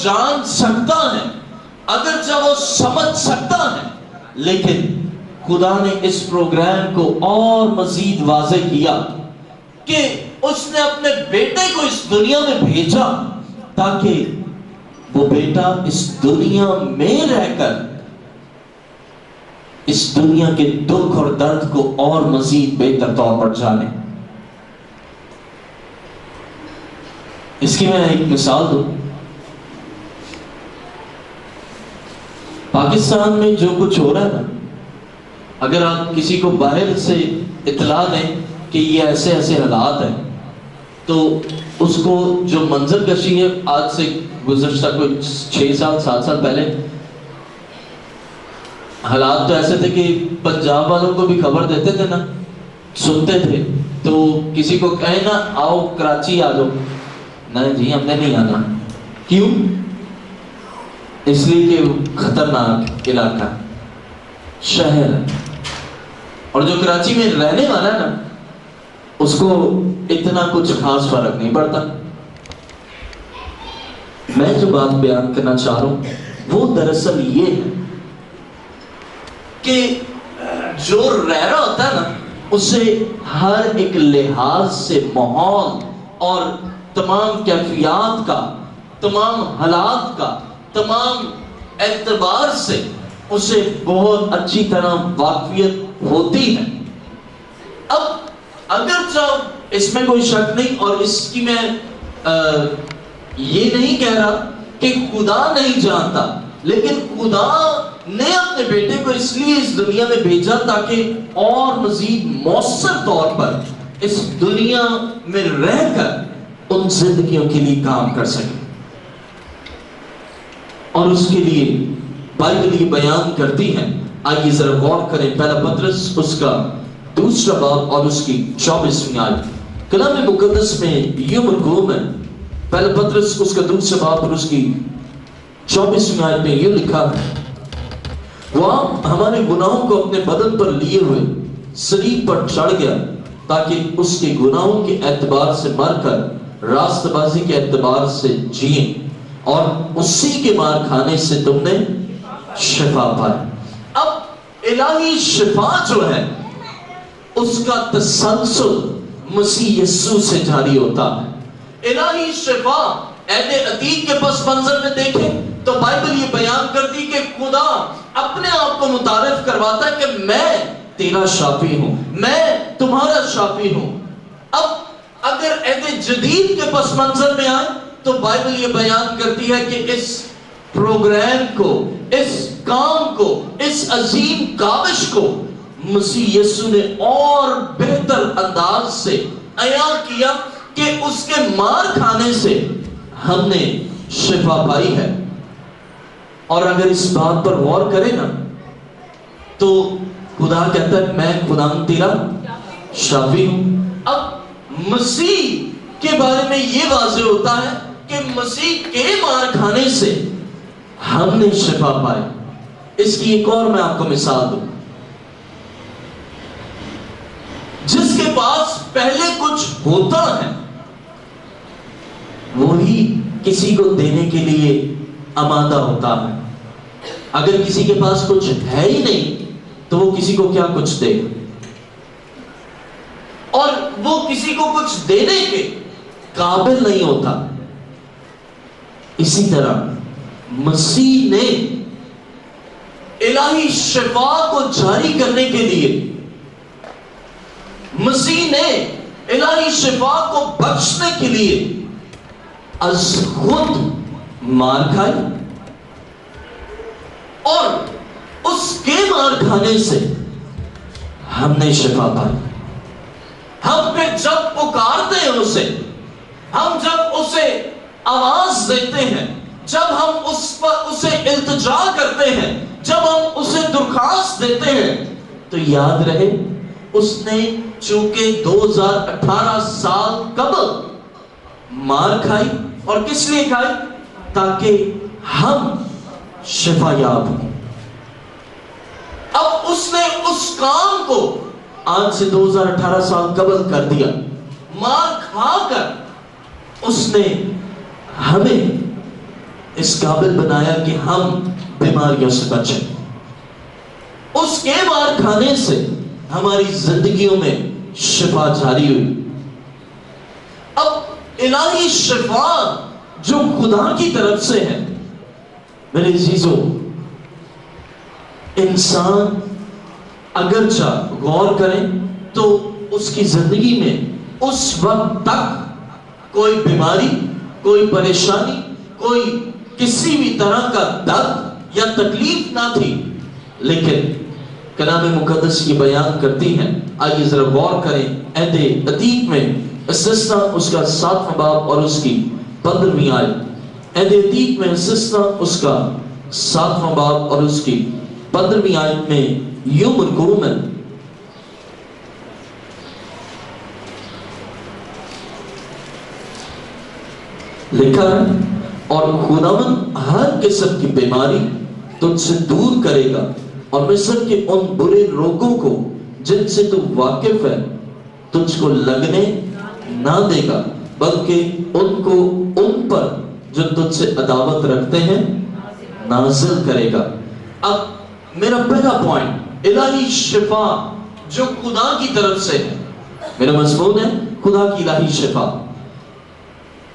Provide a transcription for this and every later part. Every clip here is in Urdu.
جان سکتا ہے، اگرچہ وہ سمجھ سکتا ہے، لیکن خدا نے اس پروگرام کو اور مزید واضح کیا کہ اس نے اپنے بیٹے کو اس دنیا میں بھیجا تاکہ وہ بیٹا اس دنیا میں رہ کر اس دنیا کے دکھ اور درد کو اور مزید بہتر طور پر جانے۔ اس کی میں ایک مثال دوں۔ پاکستان میں جو کچھ ہو رہا ہے نا، اگر آپ کسی کو باہر سے اطلاع دیں کہ یہ ایسے ایسے حالات ہیں، تو اس کو جو منظر کشی ہے، آج سے گزشتہ کوئی 6 سال 7 سال پہلے حالات تو ایسے تھے کہ پنجاب والوں کو بھی خبر دیتے تھے نا، سنتے تھے، تو کسی کو کہیں نا آؤ کراچی آ جاؤ، نہیں جی ہم نے نہیں آنا۔ کیوں؟ اس لیے کہ خطرناک علاقہ شہر ہے، اور جو کراچی میں رہنے والا ہے نا، اس کو اتنا کچھ خاص فرق نہیں پڑتا۔ میں جو بات بیان کرنا چاہ رہا ہوں وہ دراصل یہ ہے کہ جو رہ رہا ہوتا ہے نا، اسے ہر ایک لحاظ سے ماحول اور تمام کیفیات کا، تمام حالات کا، تمام اعتبار سے اسے بہت اچھی طرح واقفیت ہوتی ہے۔ اب اگرچہ اس میں کوئی شک نہیں، اور اس کی میں یہ نہیں کہہ رہا کہ خدا نہیں جانتا، لیکن خدا نے اپنے بیٹے کو اس لیے اس دنیا میں بھیجا تاکہ اور مزید مؤثر طور پر اس دنیا میں رہ کر ان زندگیوں کے لیے کام کر سکے۔ اور اس کے لیے بائبل یہ بیان کرتی ہے، آئیے ذرا غور کریں، پہلا پطرس اس کا 2 باب اور اس کی 24ویں آیت۔ کلام مقدس میں یہ مرغوم ہے، پہلا پطرس اس کا 2 باب اور اس کی 24ویں آیت میں یہ لکھا ہے، وہ ہمارے گناہوں کو اپنے بدن پر لیے ہوئے صلیب پر چڑھ گیا تاکہ اس کے گناہوں کے اعتبار سے مر کر راست بازی کے اعتبار سے جئیں، اور اسی کے مار کھانے سے تم نے شفا پائی۔ اب الہی شفا جو ہے اس کا تسلسل مسیح یسوع سے جاری ہوتا ہے۔ الہی شفا عہد عتیق کے پس منظر میں دیکھیں تو بائبل یہ بیان کرتی کہ خدا اپنے آپ کو متعارف کرواتا ہے کہ میں تیرا شافی ہوں، میں تمہارا شافی ہوں۔ اب اگر عہد جدید کے پس منظر میں آئے تو بائبل یہ بیان کرتی ہے کہ اس پروگرام کو، اس کام کو، اس عظیم کاوش کو مسیح یسوع نے اور بہتر انداز سے عیاں کیا کہ اس کے مار کھانے سے ہم نے شفا پائی ہے۔ اور اگر اس بات پر غور کریں نا تو خدا کہتا ہے میں خدا تیرا شافی ہوں۔ اب مسیح کے بارے میں یہ واضح ہوتا ہے کہ مسیح کے مار کھانے سے ہم نے شفا پائی۔ اس کی ایک اور میں آپ کو مثال دوں، جس کے پاس پہلے کچھ ہوتا ہے وہی کسی کو دینے کے لیے آمادہ ہوتا ہے۔ اگر کسی کے پاس کچھ ہے ہی نہیں تو وہ کسی کو کیا کچھ دے گا، اور وہ کسی کو کچھ دینے کے قابل نہیں ہوتا۔ اسی طرح مسیح نے الہی شفا کو جاری کرنے کے لیے، مسیح نے الہی شفا کو بخشنے کے لیے از خود مار کھائی، اور اس کے مار کھانے سے ہم نے شفا پائی۔ ہم پھر جب پکارتے ہیں اسے، ہم جب اسے آواز دیتے ہیں، جب ہم اسے التجا کرتے ہیں، جب ہم اسے درخواست دیتے ہیں، تو یاد رہے اس نے چونکہ 2018 سال قبل مار کھائی، اور کس لیے کھائی؟ تاکہ ہم شفا یاب ہوں۔ اب اس نے اس کام کو آج سے 2018 سال قبل کر دیا، مار کھا کر اس نے ہمیں اس قابل بنایا کہ ہم بیماریوں سے بچیں. اس کے مار کھانے سے ہماری زندگیوں میں شفا جاری ہوئی. اب الہی شفا جو خدا کی طرف سے ہے، میرے عزیزو، انسان اگرچہ غور کریں تو اس کی زندگی میں اس وقت تک کوئی بیماری، کوئی پریشانی، کوئی کسی بھی طرح کا درد یا تکلیف نہ تھی. لیکن کلام مقدس یہ بیان کرتی ہیں، آئیے ذرا غور کریں. عہد عتیق میں استثنا اس کا 7واں باب اور اس کی 15ویں آیت. عہد عتیق میں استثنا اس کا 7واں باب اور اس کی 15ویں آیت میں یوں مرکوم ہے، لکھا ہے، اور خداوند ہر قسم کی بیماری تجھ سے دور کرے گا اور مصر کے ان برے روگوں کو جن سے تو واقف ہے تجھ کو لگنے نہ دے گا، بلکہ ان کو ان پر جو تجھ سے عداوت رکھتے ہیں نازل کرے گا. اب میرا پہلا پوائنٹ، الہی شفا جو خدا کی طرف سے ہے. میرا مضمون ہے خدا کی الہی شفا.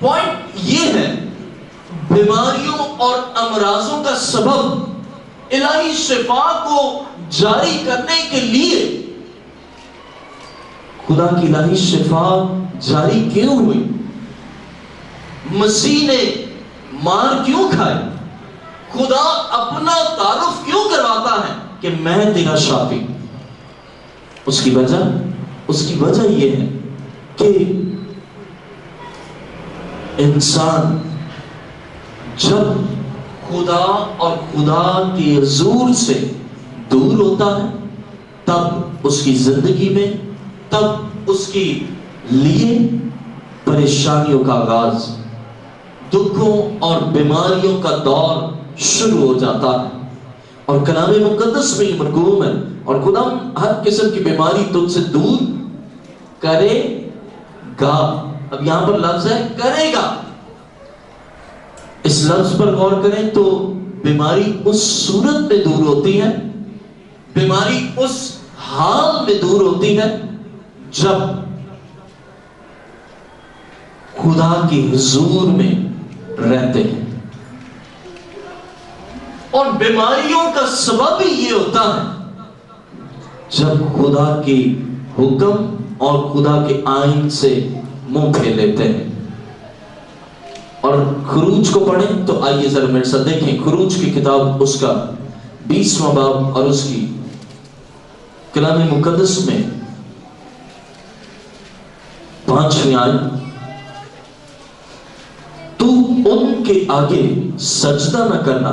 پوائنٹ یہ ہے، بیماریوں اور امراضوں کا سبب الہی شفا کو جاری کرنے کے لیے خدا کی الہی شفا جاری کیوں ہوئی؟ مسیح نے مار کیوں کھائے؟ خدا اپنا تعارف کیوں کرواتا ہے کہ میں تیرا شافی؟ اس کی وجہ یہ ہے کہ انسان جب خدا اور خدا کے حضور سے دور ہوتا ہے تب اس کی زندگی میں، تب اس کی لیے پریشانیوں کا آغاز، دکھوں اور بیماریوں کا دور شروع ہو جاتا ہے. اور کلام مقدس میں یہ مرغوم ہے، اور خدا ہر قسم کی بیماری تجھ سے دور کرے گا. اب یہاں پر لفظ ہے کرے گا. اس لفظ پر غور کریں تو بیماری اس صورت میں دور ہوتی ہے، بیماری اس حال میں دور ہوتی ہے جب خدا کی حضور میں رہتے ہیں. اور بیماریوں کا سبب ہی یہ ہوتا ہے جب خدا کی حکم اور خدا کے آئین سے منہ پھیر لیتے ہیں. اور خروج کو پڑھیں تو آئیے ذرا میرے ساتھ دیکھیں خروج کی کتاب اس کا 20واں باب اور اس کی کلام مقدس میں 5ویں آیت. تو ان کے آگے سجدہ نہ کرنا،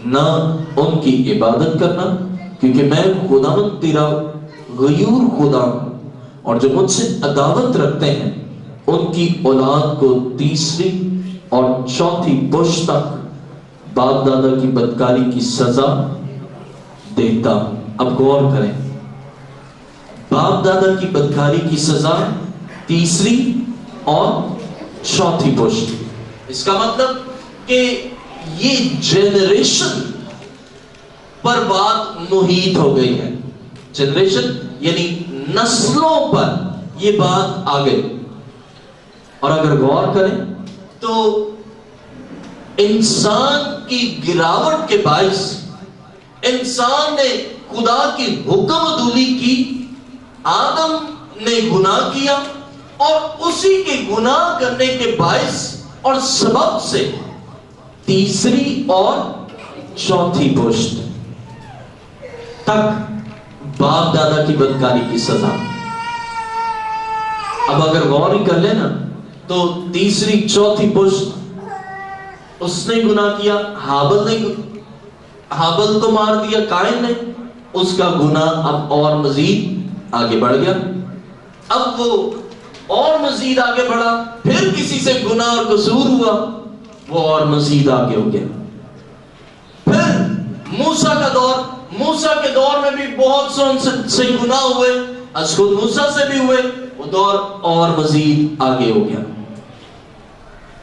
نہ ان کی عبادت کرنا، کیونکہ میں خداوند تیرا غیور خدا ہوں، اور جو مجھ سے عداوت رکھتے ہیں ان کی اولاد کو 3 اور 4 پشت تک باپ دادا کی بدکاری کی سزا دیتا ہوں. اب غور کریں، باپ دادا کی بدکاری کی سزا 3 اور 4 پشت. اس کا مطلب کہ یہ جنریشن پر بات محیط ہو گئی ہے. جنریشن یعنی نسلوں پر یہ بات آ گئی. اور اگر غور کریں تو انسان کی گراوٹ کے باعث انسان نے خدا کی حکم عدولی کی، آدم نے گناہ کیا، اور اسی کے گناہ کرنے کے باعث اور سبب سے 3 اور 4 پشت تک باپ دادا کی بدکاری کی سزا. اب اگر غور ہی کر لیں نا تو 3 4 پشت اس نے گناہ کیا، حابل کو مار دیا قائن نے، اس کا گناہ اب اور مزید آگے بڑھ گیا. اب وہ اور مزید آگے بڑھا، پھر کسی سے گناہ اور قصور ہوا، وہ اور مزید آگے ہو گیا. پھر موسیٰ کا دور، موسیٰ کے دور میں بھی بہت سے گناہ ہوئے، از خود موسیٰ سے بھی ہوئے، وہ دور اور مزید آگے ہو گیا.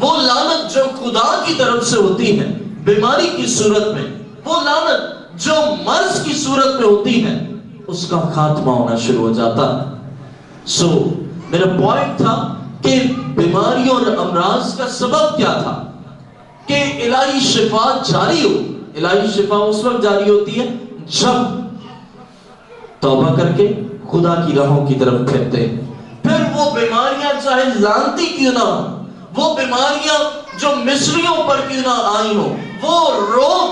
وہ لعنت جو خدا کی طرف سے ہوتی ہے بیماری کی صورت میں، وہ لعنت جو مرض کی صورت میں ہوتی ہے، اس کا خاتمہ ہونا شروع ہو جاتا ہے۔ میرا پوائنٹ تھا کہ بیماریوں اور امراض کا سبب کیا تھا کہ الہی شفا جاری ہو۔ الہی شفا اس وقت جاری ہوتی ہے جب توبہ کر کے خدا کی راہوں کی طرف پھرتے ہیں۔ پھر وہ بیماریاں چاہے لعنتی کیوں نہ ہو، وہ بیماریاں جو مصریوں پر کیوں نہ آئی ہو، وہ روگ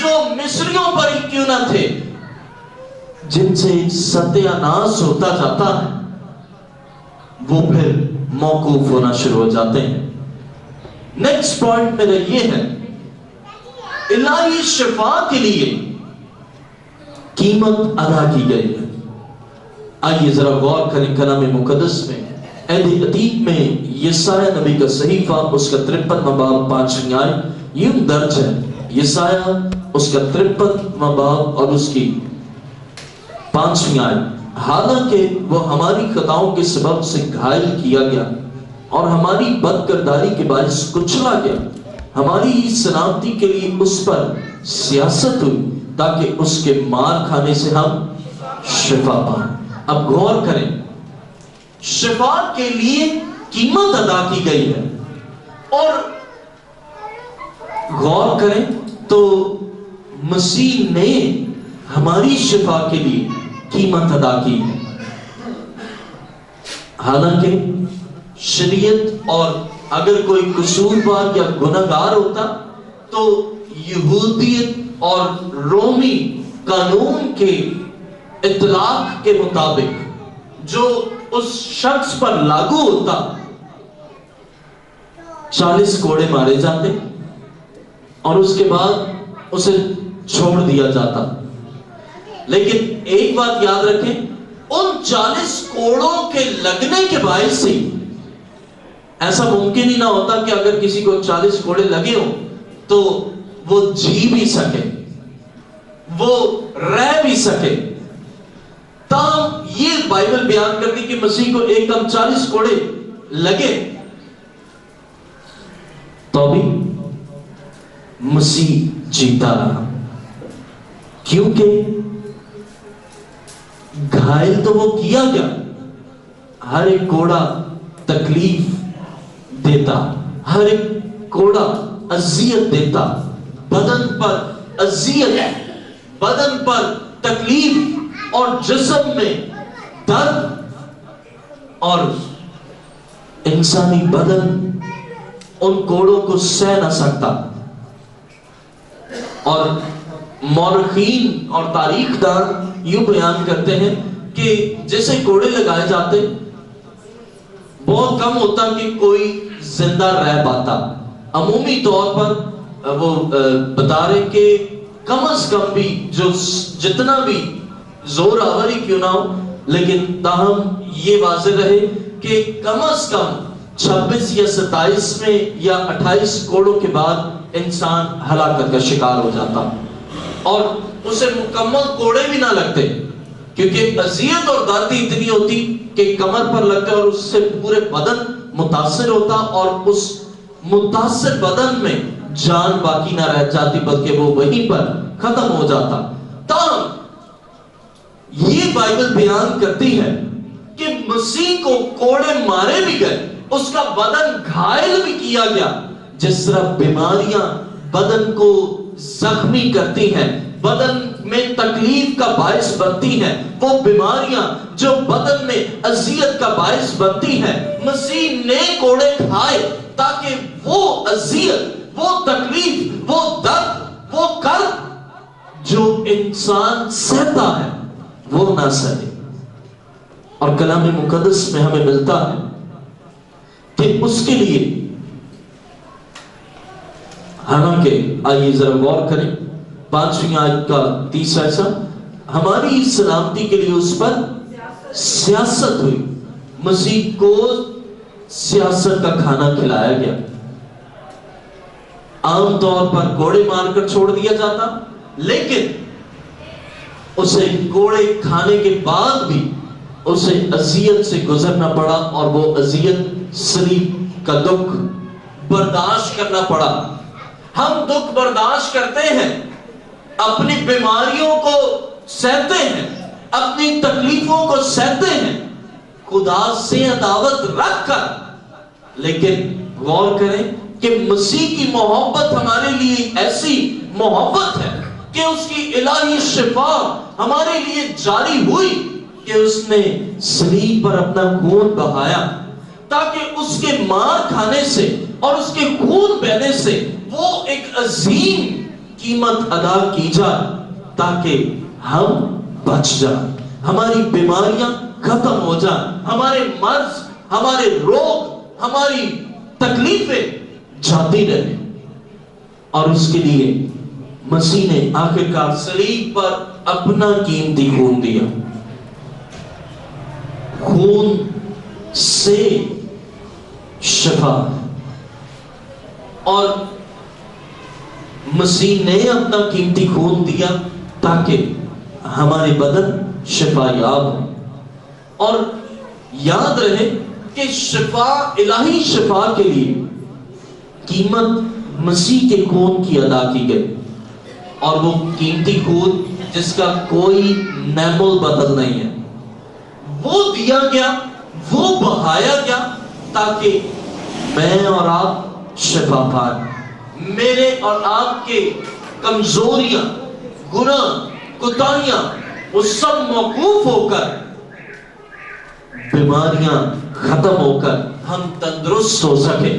جو مصریوں پر ہی کیوں نہ تھے، جن سے ستیہ ناش ہوتا جاتا ہے، وہ پھر موقوف ہونا شروع ہو جاتے ہیں۔ نیکسٹ پوائنٹ میرا یہ ہے، الہی شفا کے لیے قیمت ادا کی گئی ہے۔ آئیے ذرا غور کریں کلام مقدس میں، عہد عتیق میں یسایہ نبی کا صحیفہ اس کا 53واں باب 5ویں آیت یوں درج ہے۔ یسایہ اس کا 53واں باب اور اس کی 5ویں آیت، حالانکہ وہ ہماری خطاؤں کے سبب سے گھائل کیا گیا اور ہماری بد کرداری کے باعث کچلا گیا، ہماری ہی سلامتی کے لیے اس پر سیاست ہوئی تاکہ اس کے مار کھانے سے ہم شفا پائیں۔ اب غور کریں، شفا کے لیے قیمت ادا کی گئی ہے، اور غور کریں تو مسیح نے ہماری شفا کے لیے قیمت ادا کی ہے۔ حالانکہ شریعت اور اگر کوئی قصوروار یا گنہگار ہوتا تو یہودیت اور رومی قانون کے اطلاق کے مطابق جو اس شخص پر لاگو ہوتا، 40 کوڑے مارے جاتے اور اس کے بعد اسے چھوڑ دیا جاتا۔ لیکن ایک بات یاد رکھیں، ان 40 کوڑوں کے لگنے کے باعث سے ایسا ممکن ہی نہ ہوتا کہ اگر کسی کو 40 کوڑے لگے ہوں تو وہ جی بھی سکے، وہ رہ بھی سکے۔ تاہم یہ بائبل بیان کرتی کہ مسیح کو ایک دم 40 کوڑے لگے تو بھی مسیح جیتا رہا، کیونکہ گھائل تو وہ کیا گیا، ہر ایک کوڑا تکلیف دیتا، ہر ایک کوڑا اذیت دیتا، بدن پر اذیت، بدن پر تکلیف اور جسم میں درد، اور انسانی بدن ان کوڑوں کو سہ نہ سکتا۔ اور مورخین اور تاریخ دان یوں بیان کرتے ہیں کہ جیسے کوڑے لگائے جاتے بہت کم ہوتا کہ کوئی زندہ رہ پاتا۔ عمومی طور پر وہ بتا رہے کہ کم از کم بھی جو جتنا بھی زور آوری کیوں نہ ہو، لیکن تاہم یہ واضح رہے کہ کم از کم 26 یا 27 میں یا 28 کوڑوں کے بعد انسان ہلاکت کا شکار ہو جاتا، اور اسے مکمل کوڑے بھی نہ لگتے، کیونکہ اذیت اور درد اتنی ہوتی کہ کمر پر لگتے اور اس سے پورے بدن متاثر ہوتا، اور اس متاثر بدن میں جان باقی نہ رہ جاتی بلکہ وہ وہیں پر ختم ہو جاتا۔ تاہم یہ بائبل بیان کرتی ہے کہ مسیح کو کوڑے مارے بھی گئے، اس کا بدن گھائل بھی کیا گیا۔ جس طرح بیماریاں بدن کو زخمی کرتی ہیں، بدن میں تکلیف کا باعث بنتی ہیں، وہ بیماریاں جو بدن میں اذیت کا باعث بنتی ہیں، مسیح نے کوڑے کھائے تاکہ وہ اذیت، وہ تکلیف، وہ درد، وہ کرب جو انسان سہتا ہے وہ نہ سہے۔ اور کلام مقدس میں ہمیں ملتا ہے کہ اس کے لیے، حالانکہ آئیے ذرا غور کریں 5ویں آیت کا 30واں حصہ، ہماری سلامتی کے لیے اس پر سیاست ہوئی۔ مسیح کو سیاست کا کھانا کھلایا گیا۔ عام طور پر کوڑے مار کر چھوڑ دیا جاتا، لیکن اسے کوڑے کھانے کے بعد بھی اسے اذیت سے گزرنا پڑا، اور وہ اذیت صلیب کا دکھ برداشت کرنا پڑا. ہم دکھ برداشت کرتے ہیں, اپنی بیماریوں کو سہتے ہیں, اپنی تکلیفوں کو سہتے ہیں, خدا سے عداوت رکھ کر. لیکن غور کریں کہ مسیح کی محبت ہمارے لیے ایسی محبت ہے کہ اس کی الہی شفا ہمارے لیے جاری ہوئی کہ اس نے صلیب پر اپنا خون بہایا تاکہ اس کے مار کھانے سے اور اس کے خون بہنے سے وہ ایک عظیم قیمت ادا کی جائے تاکہ ہم بچ جائیں, ہماری بیماریاں ختم ہو جائیں, ہمارے مرض, ہمارے روگ, ہماری تکلیفیں جاتی رہیں. اور اس کے لیے مسیح نے آخرکار صلیب پر اپنا قیمتی خون دیا. خون سے شفا, اور مسیح نے اپنا قیمتی خون دیا تاکہ ہمارے بدن شفا یاب ہو. اور یاد رہے کہ شفا, الہی شفا کے لیے قیمت مسیح کے خون کی ادا کی گئی, اور وہ قیمتی خون جس کا کوئی نعم البدل نہیں ہے, وہ دیا گیا, وہ بہایا گیا تاکہ میں اور آپ شفا پائیں. میرے اور آپ کے کمزوریاں, گناہ, کوتاہیاں وہ سب موقوف ہو کر, بیماریاں ختم ہو کر ہم تندرست ہو سکے.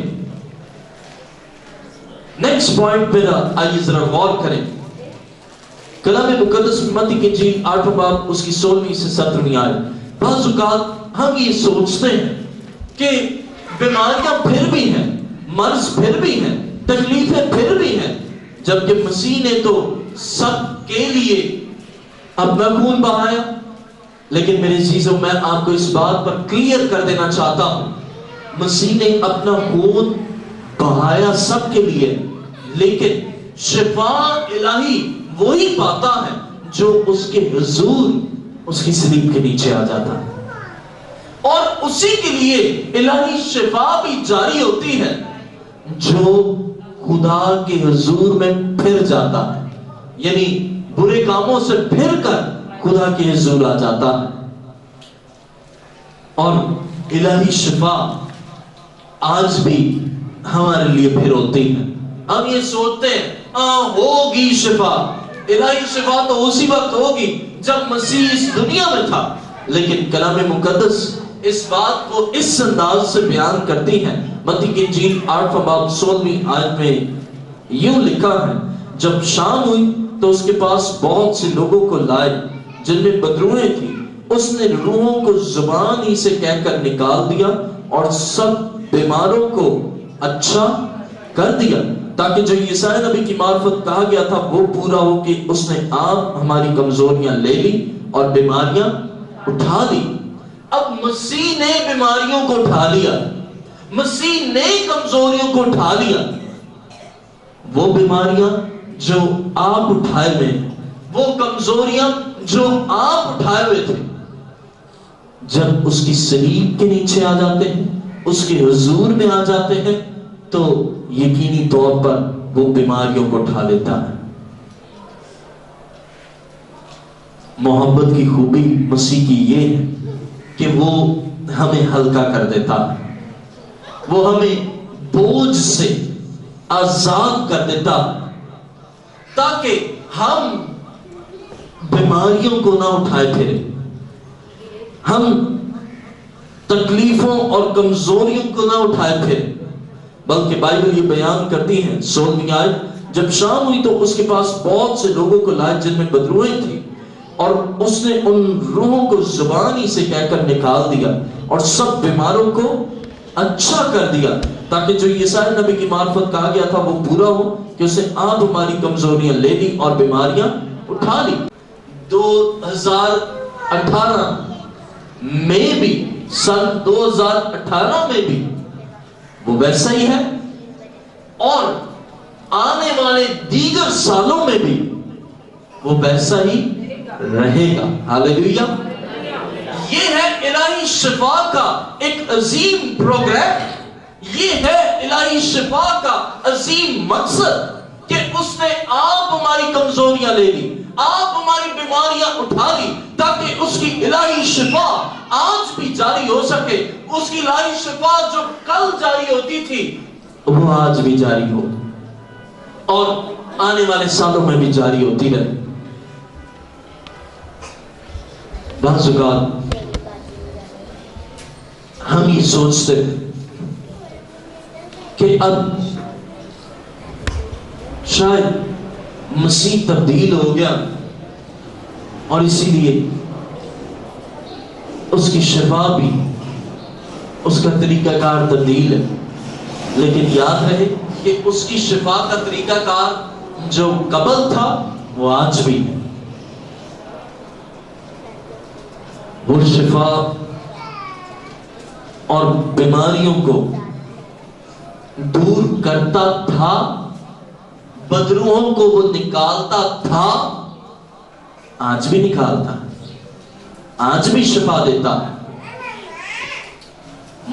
نیکسٹ پوائنٹ پہ آئیے ذرا غور کریں. کلام مقدس متی کی انجیل 8واں باب اس کی 16ویں سے 17ویں آیت. بعض اوقات ہم یہ سوچتے ہیں کہ بیماریاں پھر بھی ہیں, مرض پھر بھی ہیں, تکلیفیں پھر بھی ہیں, جبکہ مسیح نے تو سب کے لیے اپنا خون بہایا. لیکن میرے عزیزوں, میں آپ کو اس بات پر کلیئر کر دینا چاہتا ہوں, مسیح نے اپنا خون بہایا سب کے لیے, لیکن شفا الہی وہی پاتا ہے جو اس کے حضور, اس کی صلیب کے نیچے آ جاتا ہے, اور اسی کے لیے الہی شفا بھی جاری ہوتی ہے جو خدا کے حضور میں پھر جاتا ہے, یعنی برے کاموں سے پھر کر خدا کے حضور آ جاتا ہے. اور الہی شفا آج بھی ہمارے لیے پھر ہوتی ہے. ہم یہ سوچتے ہیں ہوگی شفا, الہی شفا تو اسی وقت ہوگی جب مسیح اس دنیا میں تھا, لیکن کلام مقدس اس بات کو اس انداز سے بیان کرتی ہے. متی کی انجیل 8واں باب 16ویں آیت میں یوں لکھا ہے, جب شام ہوئی تو اس کے پاس بہت سے لوگوں کو لائے جن میں بدروہیں تھیں. اس نے روحوں کو زبان ہی سے کہہ کر نکال دیا اور سب بیماروں کو اچھا کر دیا, تاکہ جو یسایا نبی کی معرفت کہا گیا تھا وہ پورا ہو کہ اس نے آپ ہماری کمزوریاں لے لی اور بیماریاں اٹھا لی. اب مسیح نے بیماریوں کو اٹھا لیا, مسیح نے کمزوریوں کو اٹھا لیا. وہ بیماریاں جو آپ اٹھائے ہوئے, وہ کمزوریاں جو آپ اٹھائے ہوئے تھے, جب اس کی صلیب کے نیچے آ جاتے ہیں, اس کے حضور میں آ جاتے ہیں, تو یقینی طور پر وہ بیماریوں کو اٹھا لیتا ہے. محبت کی خوبی مسیح کی یہ ہے کہ وہ ہمیں ہلکا کر دیتا ہے, وہ ہمیں بوجھ سے آزاد کر دیتا تاکہ ہم بیماریوں کو نہ اٹھائے پھرے, ہم تکلیفوں اور کمزوریوں کو نہ اٹھائے پھرے. بلکہ بائبل یہ بیان کرتی ہے 16ویں آیت, جب شام ہوئی تو اس کے پاس بہت سے لوگوں کو لائے جن میں بدروہیں تھیں, اور اس نے ان روحوں کو زبانی سے کہہ کر نکال دیا اور سب بیماروں کو اچھا کر دیا, تاکہ جو یسایا نبی کی معرفت کہا گیا تھا وہ پورا ہو کہ اسے آپ ہماری کمزوریاں لے لی اور بیماریاں اٹھا لی. 2018 میں بھی, سن 2018 میں بھی وہ ویسا ہی ہے, اور آنے والے دیگر سالوں میں بھی وہ ویسا ہی رہے گا. ہاللیلویہ. یہ ہے الہی شفا کا ایک عظیم پروگرام یہ ہے الہی شفا کا عظیم مقصد کہ اس نے آپ ہماری کمزوریاں لے لی، آپ ہماری بیماریاں اٹھا لی، تاکہ اس کی الہی شفا آج بھی جاری ہو سکے۔ اس کی الہی شفا جو کل جاری ہوتی تھی وہ آج بھی جاری ہو اور آنے والے سالوں میں بھی جاری ہوتی رہے۔ بعض اوقات ہم یہ سوچتے ہیں کہ اب شاید مسیح تبدیل ہو گیا اور اسی لیے اس کی شفا بھی، اس کا طریقہ کار تبدیل ہے۔ لیکن یاد رہے کہ اس کی شفا کا طریقہ کار جو قبل تھا وہ آج بھی ہے۔ وہ شفا اور بیماریوں کو دور کرتا تھا، بدروحوں کو وہ نکالتا تھا، آج بھی نکالتا ہے، آج بھی شفا دیتا ہے۔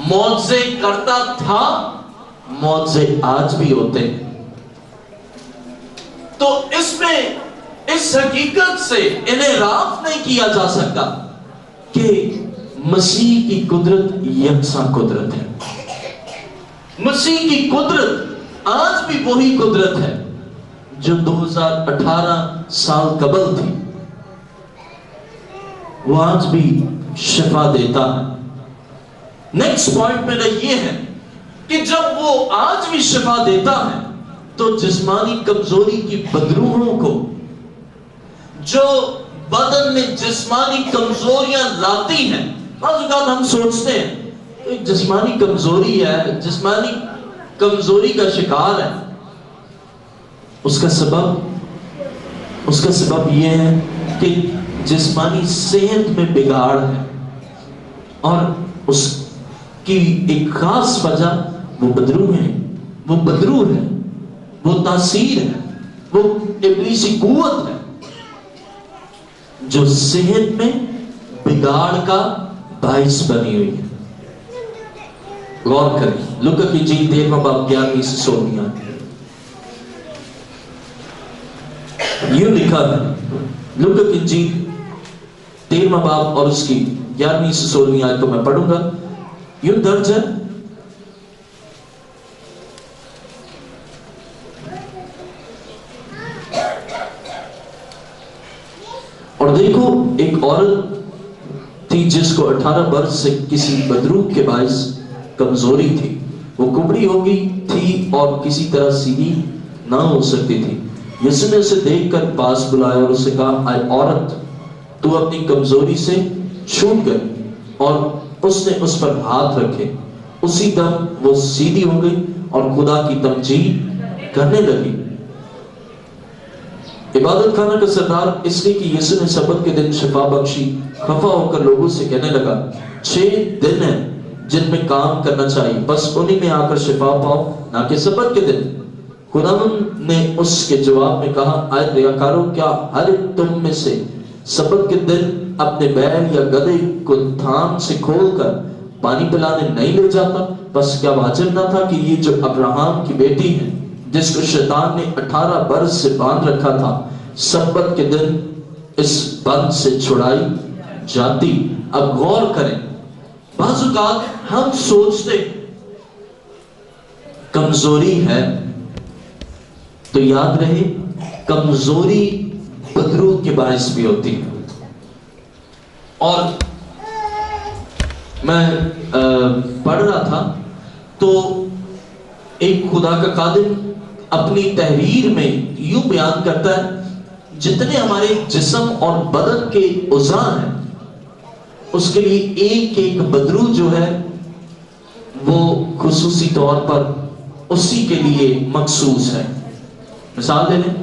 معجزے کرتا تھا، معجزے آج بھی ہوتے ہیں۔ تو اس میں اس حقیقت سے انحراف نہیں کیا جا سکتا کہ مسیح کی قدرت یکساں قدرت ہے۔ مسیح کی قدرت آج بھی وہی قدرت ہے جو 2018 سال قبل تھی، وہ آج بھی شفا دیتا ہے۔ نیکسٹ پوائنٹ میرا یہ ہے کہ جب وہ آج بھی شفا دیتا ہے تو جسمانی کمزوری کی بدروحوں کو، جو بدن میں جسمانی کمزوریاں لاتی ہیں، بعض اوقات ہم سوچتے ہیں ایک جسمانی کمزوری ہے، جسمانی کمزوری کا شکار ہے، اس کا سبب یہ ہے کہ جسمانی صحت میں بگاڑ ہے، اور اس کی ایک خاص وجہ وہ بدروح ہے، وہ تاثیر ہے، وہ ابلیسی قوت ہے جو صحت میں بگاڑ کا باعث بنی ہوئی ہے۔ غور کریں، لوکا کی انجیل 13واں باب 11ویں سے 16ویں یوں لکھا ہے۔ لوکا کی انجیل 13واں باب اور اس کی 11ویں سے 16ویں آیت کو میں پڑھوں گا۔ یوں درج ہے، اور دیکھو ایک عورت تھی جس کو 18 برس سے کسی بدروح کے باعث کمزوری تھی، وہ کمڑی ہو گئی تھی اور کسی طرح سیدھی نہ ہو سکتی تھی۔ یسوع نے اسے دیکھ کر پاس بلایا اور اسے کہا، اے عورت، تو اپنی کمزوری سے چھوٹ گئی، اور اس نے اس پر ہاتھ رکھے، اسی دم وہ سیدھی ہو گئی اور خدا کی تمجید کرنے لگی۔ عبادت خانہ کا سردار اس لیے کہ یسوع نے سبت کے دن شفا بخشی، خفا ہو کر لوگوں سے کہنے لگا، 6 دن ہیں جن میں کام کرنا چاہیے، بس انہی میں آ کر شفا پاؤ، نہ کہ سبت کے دن۔ خداوند نے اس کے جواب میں کہا، اے ریاکارو، کیا ہر ایک تم میں سے سبت کے دن اپنے بیل یا گدھے کو تھام سے کھول کر پانی پلانے نہیں لے جاتا؟ بس کیا واجب نہ تھا کہ یہ جو ابراہم کی بیٹی ہے، جس کو شیطان نے 18 برس سے باندھ رکھا تھا، سبت کے دن اس بند سے چھڑائی جاتی؟ اب غور کریں، بعض اوقات ہم سوچتے کمزوری ہے، تو یاد رہے کمزوری بدروح کے باعث بھی ہوتی ہے۔ اور میں پڑھ رہا تھا تو ایک خدا کا خادم اپنی تحریر میں یوں بیان کرتا ہے، جتنے ہمارے جسم اور بدن کے اعضاء ہیں، اس کے لیے ایک ایک بدروح جو ہے وہ خصوصی طور پر اسی کے لیے مخصوص ہے۔ مثال دے لیں،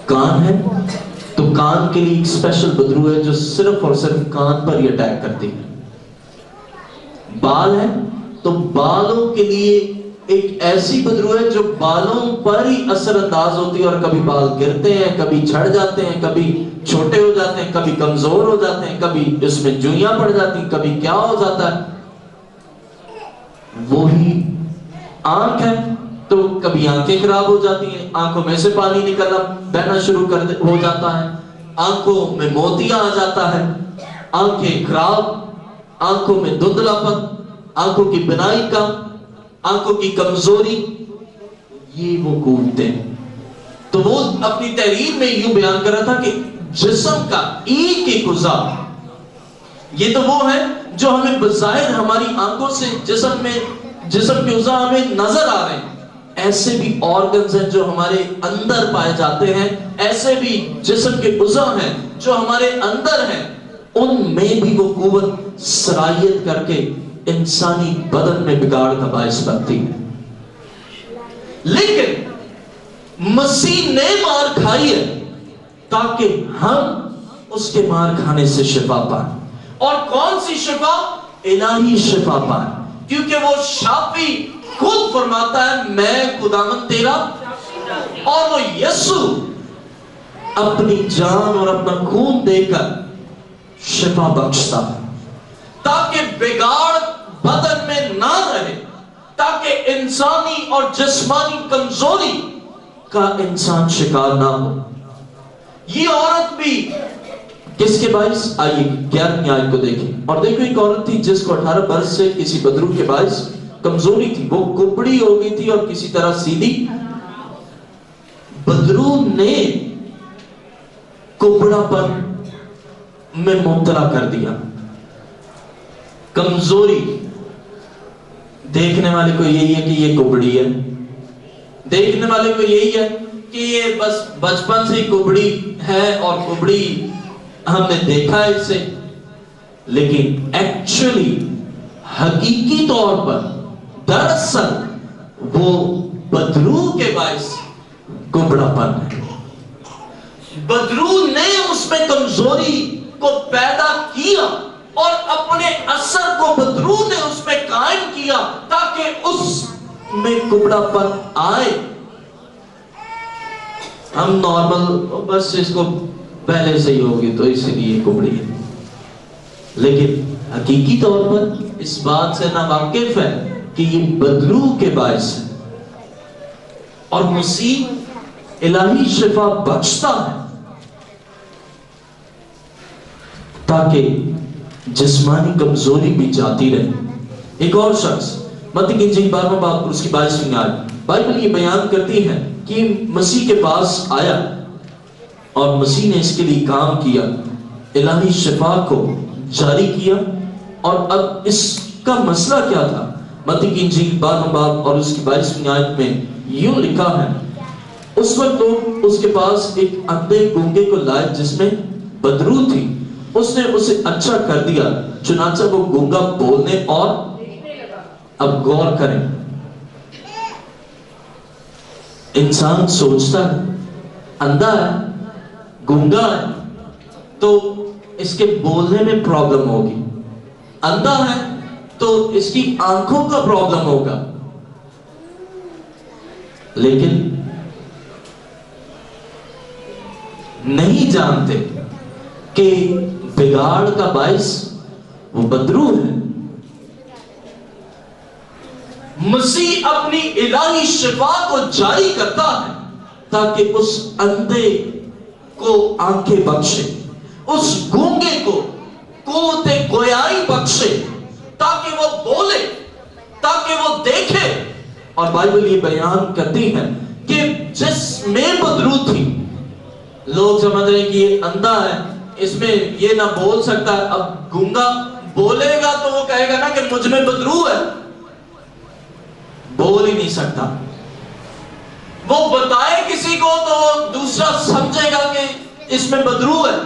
کان ہے تو کان کے لیے ایک اسپیشل بدروح ہے جو صرف اور صرف کان پر ہی اٹیک کرتی ہے۔ بال ہے تو بالوں کے لیے ایک ایسی بدروح ہے جو بالوں پر ہی اثر انداز ہوتی ہے، اور کبھی بال گرتے ہیں، کبھی جھڑ جاتے ہیں، کبھی چھوٹے ہو جاتے ہیں، کبھی کمزور ہو جاتے ہیں، کبھی اس میں جوئیاں پڑ جاتی ہیں، کبھی کیا ہو جاتا ہے۔ وہی آنکھ ہے تو کبھی آنکھیں خراب ہو جاتی ہیں، آنکھوں میں سے پانی نکلنا بہنا شروع ہو جاتا ہے، آنکھوں میں موتیاں آ جاتا ہے، آنکھیں خراب، آنکھوں میں دھندلا پن، آنکھوں کی بینائی کم، آنکھوں کی کمزوری، یہ وہ قوتیں۔ تو وہ اپنی تحریر میں یوں بیان کر رہا تھا کہ جسم کا ایک ایک عضو، یہ تو وہ ہے جو ہمیں بظاہر ہماری آنکھوں سے جسم کے عضو ہمیں نظر آ رہے ہیں، ایسے بھی آرگنز ہیں جو ہمارے اندر پائے جاتے ہیں، ایسے بھی جسم کے عضو ہیں جو ہمارے اندر ہیں، ان میں بھی وہ قوت صلاحیت کر کے انسانی بدن میں بگاڑ کا باعث بنتی ہے۔ لیکن مسیح نے مار کھائی ہے تاکہ ہم اس کے مار کھانے سے شفا پائیں، اور کون سی شفا؟ الہی شفا پائیں، کیونکہ وہ شافی خود فرماتا ہے میں خداوند تیرا، اور وہ یسوع اپنی جان اور اپنا خون دے کر شفا بخشتا ہے تاکہ بگاڑ بدن میں نہ رہے، تاکہ انسانی اور جسمانی کمزوری کا انسان شکار نہ ہو۔ یہ عورت بھی کس کے باعث؟ آئیے 11ویں آیت کو دیکھیں، اور دیکھو ایک عورت تھی جس کو 18 برس سے کسی بدرو کے باعث کمزوری تھی، وہ کپڑی ہو گئی تھی اور کسی طرح سیدھی۔ بدرو نے کپڑا پن میں مبتلا کر دیا، کمزوری، دیکھنے والے کو یہی ہے کہ یہ کپڑی ہے، دیکھنے والے کو یہی ہے کہ یہ بس بچپن سے ہی کپڑی ہے اور کپڑی ہم نے دیکھا ہے اسے، لیکن ایکچولی حقیقی طور پر دراصل وہ بدرو کے باعث کپڑا پن ہے۔ بدرو نے اس میں کمزوری کو پیدا کیا اور اپنے اثر کو بدرو نے اس میں قائم کیا تاکہ اس میں کپڑا پن آئے۔ ہم نارمل بس اس کو پہلے سے ہی ہوگی تو اس لیے کپڑی ہے، لیکن حقیقی طور پر اس بات سے ناواقف ہے کہ یہ بدرو کے باعث ہے، اور مسیح الہی شفا بخشتا ہے تاکہ جسمانی کمزوری بھی جاتی رہے۔ ایک اور شخص متی کی انجیل 12واں باب اور اس کی 22ویں آیت، بائبل یہ بیان کرتی ہے کہ مسیح کے پاس آیا اور مسیح نے اس کے لیے کام کیا، الہی شفا کو جاری کیا، اور اب اس کا مسئلہ کیا تھا؟ متی کی انجیل 12واں باب اور اس کی 22ویں آیت میں یوں لکھا ہے، اس وقت لوگ اس کے پاس ایک اندھے گونگے کو لائے جس میں بدرو تھی، اس نے اسے اچھا کر دیا، چنانچہ وہ گونگا بولنے اور اب غور کریں، انسان سوچتا ہے اندھا ہے، گونگا ہے تو اس کے بولنے میں پرابلم ہوگی، اندھا ہے تو اس کی آنکھوں کا پرابلم ہوگا، لیکن نہیں جانتے کہ بگاڑ کا باعث وہ بدرو ہے۔ مسیح اپنی الہی شفا کو جاری کرتا ہے تاکہ اس اندھے کو آنکھیں بخشے، اس گونگے کو قوت گویائی بخشے، تاکہ وہ بولے، تاکہ وہ دیکھے۔ اور بائبل یہ بیان کرتی ہے کہ جس میں بدرو تھی، لوگ سمجھ رہے کہ یہ اندھا ہے، اس میں یہ نہ بول سکتا ہے، اب گونگا بولے گا تو وہ کہے گا نا کہ مجھ میں بدرو ہے، بول ہی نہیں سکتا، وہ بتائے کسی کو تو وہ دوسرا سمجھے گا کہ اس میں بدرو ہے۔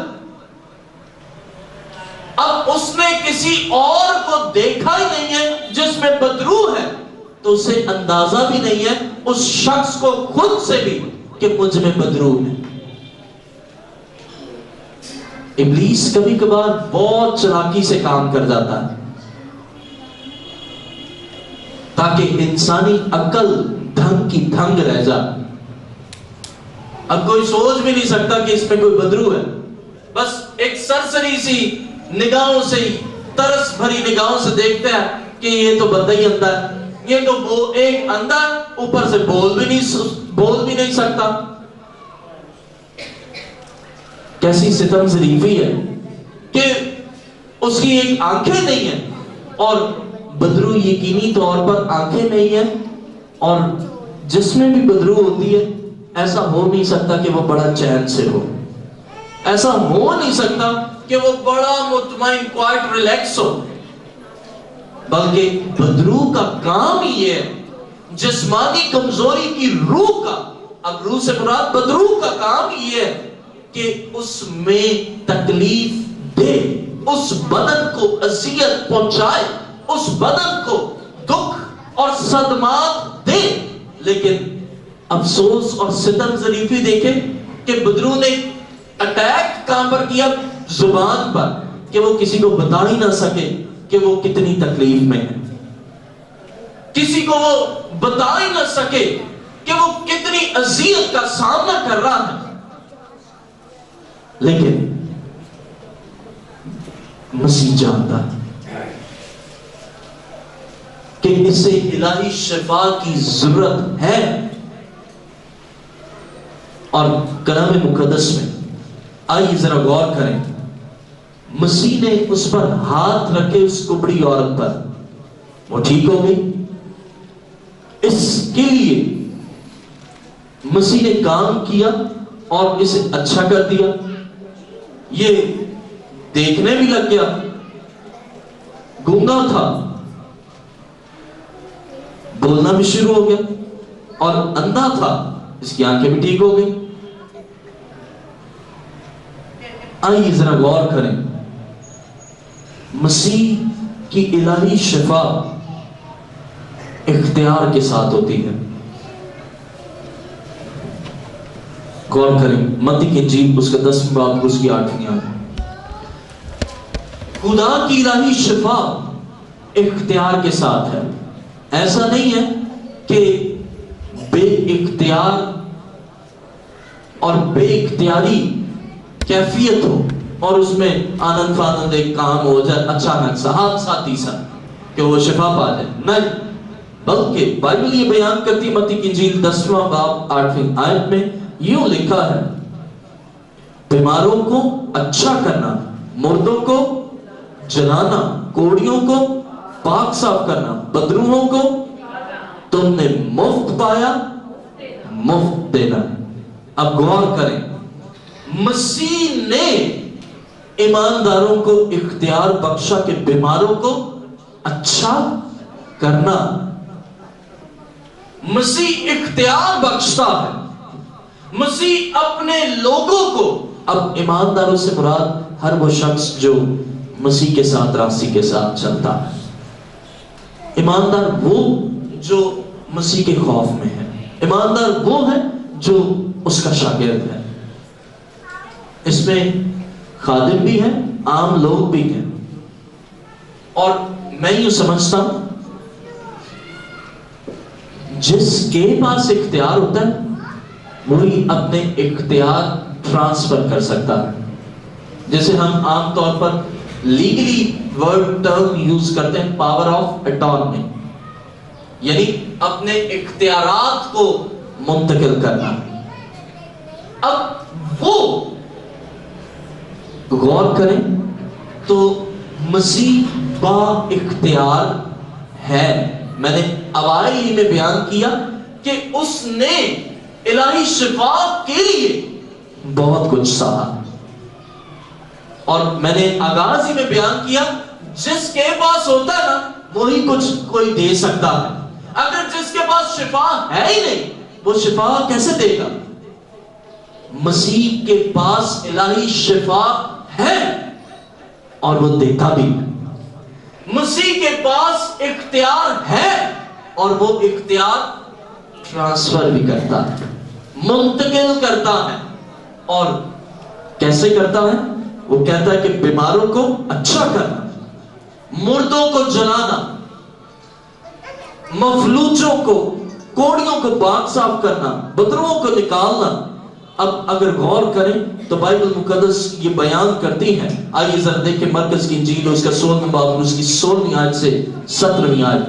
اب اس نے کسی اور کو دیکھا ہی نہیں ہے جس میں بدرو ہے، تو اسے اندازہ بھی نہیں ہے اس شخص کو خود سے بھی کہ مجھ میں بدرو ہے۔ ابلیس کبھی کبھار بہت چلاکی سے کام کر جاتا ہے تاکہ انسانی عقل دھنگ کی دھنگ رہ جائے۔ اب کوئی سوچ بھی نہیں سکتا کہ اس میں کوئی بدرو ہے، بس ایک سرسری سی نگاہوں سے، ترس بھری نگاہوں سے دیکھتے ہیں کہ یہ تو بندہ ہی اندھا ہے، یہ تو وہ ایک اندھا اوپر سے بول بھی نہیں سکتا. کیسی ستم ظریفی ہے کہ اس کی ایک آنکھیں نہیں ہیں اور بدرو یقینی طور پر آنکھیں نہیں ہیں, اور جس میں بھی بدرو ہوتی ہے ایسا ہو نہیں سکتا کہ وہ بڑا چین سے ہو, ایسا ہو نہیں سکتا کہ وہ بڑا مطمئن کوائٹ ریلیکس ہو, بلکہ بدرو کا کام یہ ہے جسمانی کمزوری کی روح کا, اب روح سے مراد بدرو کا کام یہ ہے کہ اس میں تکلیف دے, اس بدن کو اذیت پہنچائے, اس بدن کو دکھ اور صدمات دے. لیکن افسوس اور ستم ظریفی دیکھیں کہ بدرو نے اٹیک کہاں پر کیا؟ زبان پر, کہ وہ کسی کو بتا ہی نہ سکے کہ وہ کتنی تکلیف میں ہے, کسی کو وہ بتا ہی نہ سکے کہ وہ کتنی اذیت کا سامنا کر رہا ہے. لیکن مسیح جانتا کہ اسے الہی شفا کی ضرورت ہے, اور کلام مقدس میں آئیے ذرا غور کریں, مسیح نے اس پر ہاتھ رکھے اس کبڑی عورت پر, وہ ٹھیک ہو گئی. اس کے لیے مسیح نے کام کیا اور اسے اچھا کر دیا. یہ دیکھنے بھی لگ گیا, گونگا تھا, بولنا بھی شروع ہو گیا, اور اندھا تھا, اس کی آنکھیں بھی ٹھیک ہو گئی. آئیے ذرا غور کریں, مسیح کی الہی شفا اختیار کے ساتھ ہوتی ہے. غور کریں متی کی انجیل اس کا 10واں باب اس کی 8ویں آیت. خدا کی الہی شفا اختیار کے ساتھ ہے. ایسا نہیں ہے کہ بے اختیار اور بے اختیاری کیفیت ہو اور اس میں آنند فانند ایک کام ہو جائے اچانک سا حادثاتی سا کہ وہ شفا پا جائے. نہیں, بلکہ بائبل یہ بیان کرتی متی کی انجیل 10واں باب 8ویں آیت میں یوں لکھا ہے, بیماروں کو اچھا کرنا, مردوں کو جلانا, کوڑیوں کو پاک صاف کرنا, بدروحوں کو تم نے مفت پایا, مفت دینا. اب غور کریں, مسیح نے ایمانداروں کو اختیار بخشا کہ بیماروں کو اچھا کرنا. مسیح اختیار بخشتا ہے, مسیح اپنے لوگوں کو, اب ایمانداروں سے مراد ہر وہ شخص جو مسیح کے ساتھ راستی کے ساتھ چلتا ہے. ایماندار وہ جو مسیح کے خوف میں ہے, ایماندار وہ ہے جو اس کا شاگرد ہے. اس میں خادم بھی ہیں, عام لوگ بھی ہیں, اور میں یوں سمجھتا ہوں جس کے پاس اختیار ہوتا ہے وہی اپنے اختیار ٹرانسفر کر سکتا ہے. جیسے ہم عام طور پر لیگلی ورڈ ٹرم یوز کرتے ہیں پاور آف اٹارنی, یعنی اپنے اختیارات کو منتقل کرنا. اب وہ غور کریں تو مسیح با اختیار ہے. میں نے اوائل ہی میں بیان کیا کہ اس نے الہی شفا کے لیے بہت کچھ سہا, اور میں نے آغاز ہی میں بیان کیا جس کے پاس ہوتا ہے نا وہی کچھ کوئی دے سکتا ہے. اگر جس کے پاس شفا ہے ہی نہیں وہ شفا کیسے دے گا؟ مسیح کے پاس الہی شفا ہے اور وہ دیتا بھی. مسیح کے پاس اختیار ہے اور وہ اختیار ٹرانسفر بھی کرتا ہے, منتقل کرتا ہے. اور کیسے کرتا ہے؟ وہ کہتا ہے کہ بیماروں کو اچھا کرنا, مردوں کو جلانا, مفلوجوں کو, کوڑیوں کو پاک صاف کرنا, بدروؤں کو نکالنا. اب اگر غور کریں تو بائبل مقدس یہ بیان کرتی ہے, آئیے ذرا دیکھیں مرکز کی انجیل اس کا 16واں باب اس کی 16ویں آیت سے 17ویں آیت.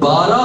12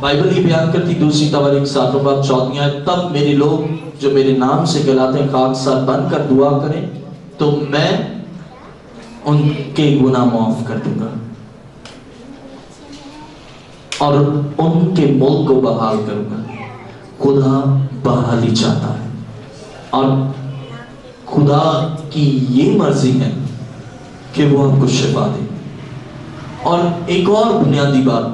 بائبل ہی بیان کرتی دوسری تواریخ 7 باب 14 آیت، تب میرے لوگ جو میرے نام سے کہلاتے ہیں خاکسار بن کر دعا کریں تو میں ان کے گناہ معاف کر دوں گا اور ان کے ملک کو بحال کروں گا۔ خدا بحالی چاہتا ہے اور خدا کی یہ مرضی ہے کہ وہ آپ کو شفا دے۔ اور ایک اور بنیادی بات،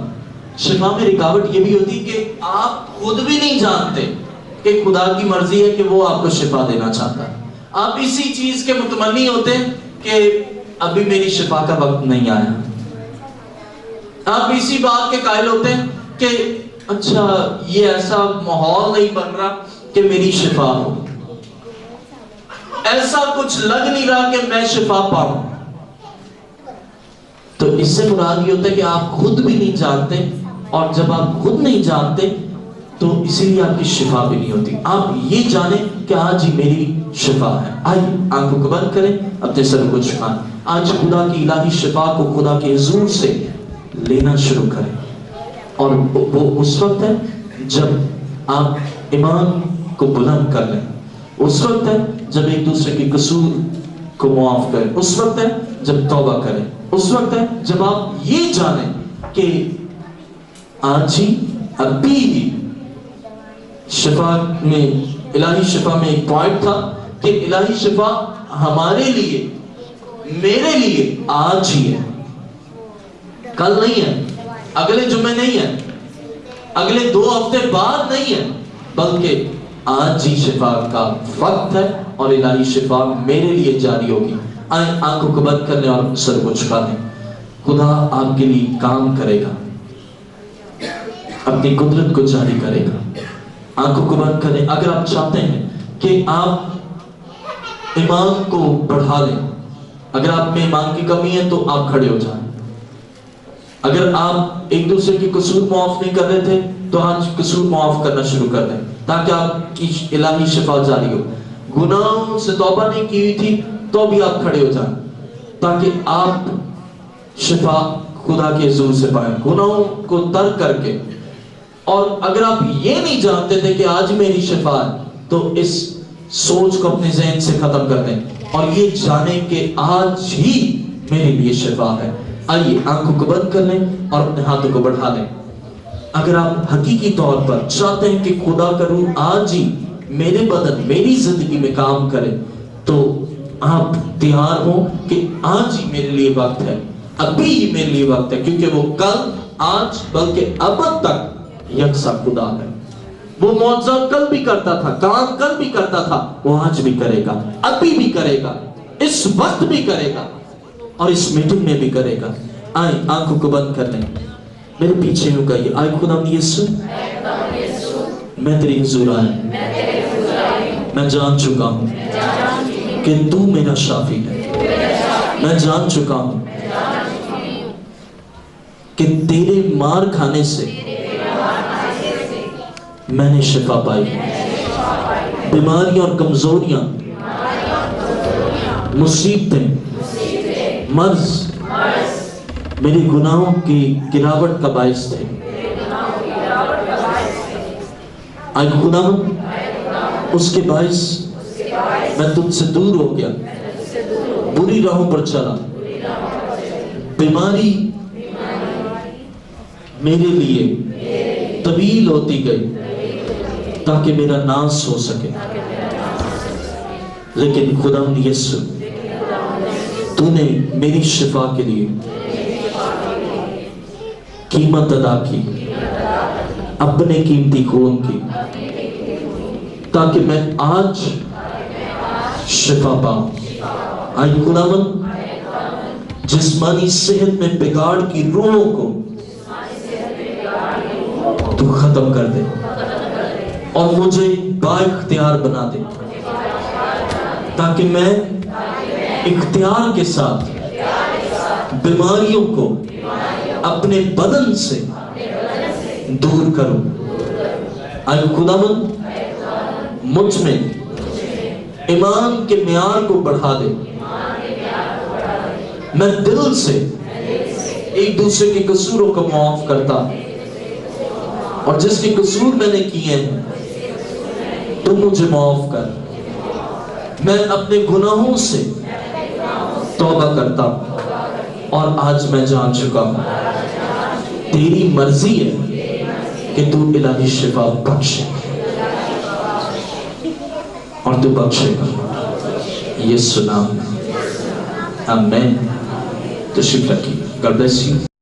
شفا میں رکاوٹ یہ بھی ہوتی کہ آپ خود بھی نہیں جانتے کہ خدا کی مرضی ہے کہ وہ آپ کو شفا دینا چاہتا ہے۔ آپ اسی چیز کے متمنی ہوتے ہیں کہ ابھی میری شفا کا وقت نہیں آیا۔ آپ اسی بات کے قائل ہوتے ہیں کہ اچھا یہ ایسا ماحول نہیں بن رہا کہ میری شفا ہو، ایسا کچھ لگ نہیں رہا کہ میں شفا پاؤں۔ تو اس سے مراد یہ ہوتا ہے کہ آپ خود بھی نہیں جانتے، اور جب آپ خود نہیں جانتے تو اسی لیے آپ کی شفا بھی نہیں ہوتی۔ آپ یہ جانیں کہ آج ہی میری شفا ہے۔ آئیے آنکھوں کو بند کریں، اپنے سر کو جھکائیں، آج خدا کی الہی شفا کو خدا کے حضور سے لینا شروع کریں۔ اور وہ اس وقت ہے جب آپ ایمان کو بلند کر لیں، اس وقت ہے جب ایک دوسرے کے قصور کو معاف کریں، اس وقت ہے جب توبہ کریں، اس وقت ہے جب آپ یہ جانیں کہ آج ہی ابھی ہی شفا میں، الہی شفا میں ایک پوائنٹ تھا کہ الہی شفا ہمارے لیے، میرے لیے آج ہی ہے، کل نہیں ہے، اگلے جمعے نہیں ہے، اگلے 2 ہفتے بعد نہیں ہے، بلکہ آج ہی شفا کا وقت ہے اور الہی شفا میرے لیے جاری ہوگی۔ آئیں آنکھوں کو بند کر لیں اور سر کو جھکا دیں۔ خدا آپ کے لیے کام کرے گا، اپنی قدرت کو جاری کرے گا۔ آنکھوں کو بند کریں۔ اگر آپ چاہتے ہیں کہ آپ ایمان کو بڑھا لیں، اگر آپ میں ایمان کی کمی ہے تو آپ کھڑے ہو جائیں۔ اگر آپ ایک دوسرے کی قصور معاف نہیں کر رہے تھے تو آج قصور معاف کرنا شروع کر دیں تاکہ آپ کی الہی شفا جاری ہو۔ گناہوں سے توبہ نہیں کی ہوئی تھی تو بھی آپ کھڑے ہو جائیں تاکہ آپ شفا خدا کے حضور سے پائیں، گناہوں کو ترک کر کے۔ اور اگر آپ یہ نہیں جانتے تھے کہ آج میری شفا ہے تو اس سوچ کو اپنے ذہن سے ختم کر دیں اور یہ جانیں کہ آج ہی میرے لیے شفا ہے۔ آئیے آنکھوں کو بند کر لیں اور اپنے ہاتھوں کو بڑھا لیں۔ اگر آپ حقیقی طور پر چاہتے ہیں کہ خدا کا روح آج ہی میرے بدن، میری زندگی میں کام کرے تو آپ تیار ہوں کہ آج ہی میرے لیے وقت ہے، ابھی ہی میرے لیے وقت ہے، کیونکہ وہ کل، آج بلکہ ابد تک یکساں خدا ہے۔ وہ معجزہ کل بھی کرتا تھا، کام کل بھی کرتا تھا، وہ آج بھی کرے گا، ابھی بھی کرے گا، اس وقت بھی کرے گا اور اس میٹنگ میں بھی کرے گا۔ آئیں آنکھوں کو بند کر لیں، میرے پیچھے ہو گئی۔ آئے خدا یسوع، میں تیری حضور آیا، میں جان چکا ہوں کہ تو میرا شافی ہے، میں جان چکا ہوں کہ تیرے مار کھانے سے میں نے شفا پائی، بیماریاں اور کمزوریاں، مصیبتیں، مرض میرے گناہوں کی گراوٹ کا باعث تھے۔ آج خدا اس کے باعث میں تجھ سے دور ہو گیا، بری راہوں پر چلا، بیماری میرے لیے طویل ہوتی گئی تاکہ میرا ناس ہو سکے۔ لیکن خدا یسوع تو نے میری شفا کے لیے قیمت ادا کی، اپنے قیمتی خون کی، تاکہ میں آج شفا پاؤں۔ آئے خداوند جسمانی صحت میں بگاڑ کی روحوں کو تو ختم کر دے اور مجھے با اختیار بنا دے تاکہ میں اختیار کے ساتھ بیماریوں کو اپنے بدن سے دور کروں۔ اے خداوند مجھ میں ایمان کے معیار کو بڑھا دے، میں دل سے ایک دوسرے کے قصوروں کو معاف کرتا، اور جس کے قصور میں نے کیے تم مجھے معاف کر. میں اپنے گناہوں سے توبہ کرتا ہوں اور آج میں جان چکا ہوں تیری مرضی ہے کہ تو الہی شفا بخشے اور تو بخشے گا. یسوع نام. آمین. تشریف رکھیے. God bless you.